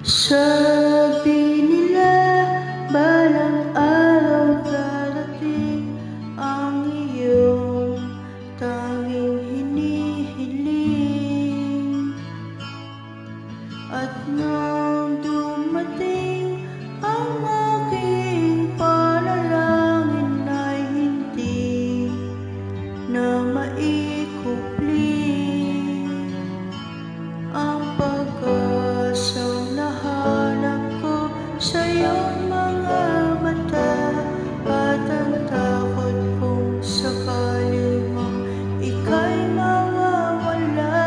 Sabi nila balang araw darating ang iyong tanging hinihiling. At nang dumating ang aking panalangin ay hindi na maikupli ang pag-asang nahanap ko sa iyong mga mata, at ang takot kung sakali mang ika'y mawawala.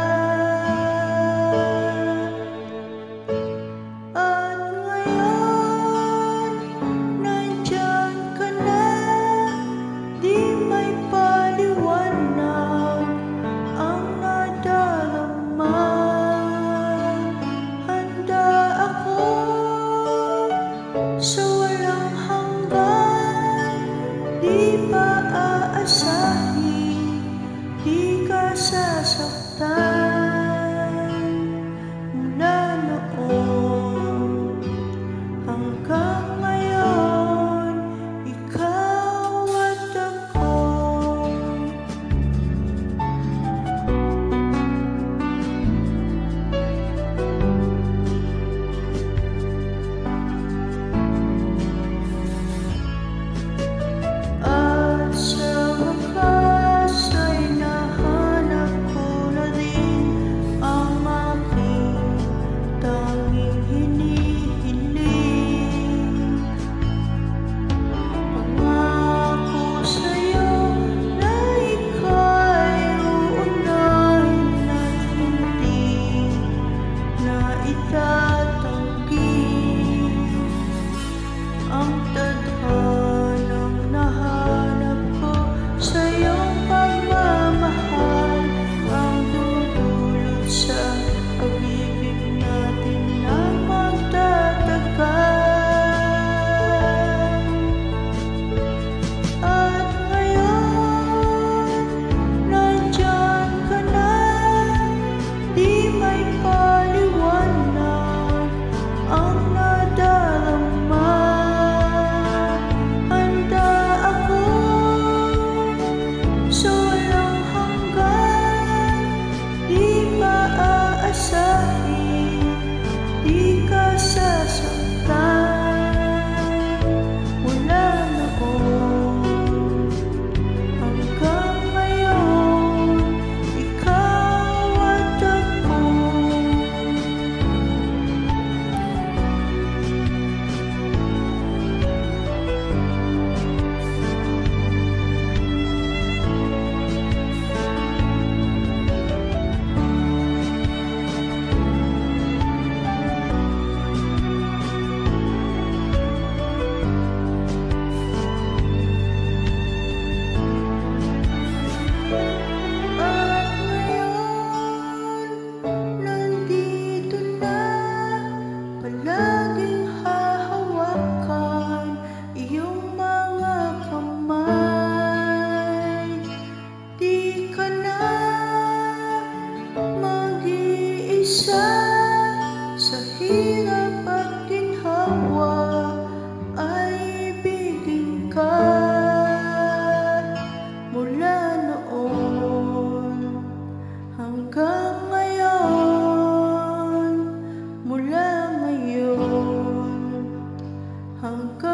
At ngayon, nandyan ka na, di may paliwanag ang nadarama. Sa walang hanggan, di pa aasahin, di ka sasaktan. Mula noon hanggang ngayon, ikaw at ako. Ang tadhanang nahanap ko sa iyong pagmamahal, ang dudulot sa pag-ibig natin na magtatagal. At ngayon, nandyan ka na, di may paliwanag ang nadarama. Di ka sasaktan. Mula noon hanggang ngayon, ikaw at ako. Laging hahawakan iyong mga kamay. Di ka na mag-iisa sa hirap at ginhawa, ay ibigin ka. Mula noon hanggang ngayon, mula ngayon hanggang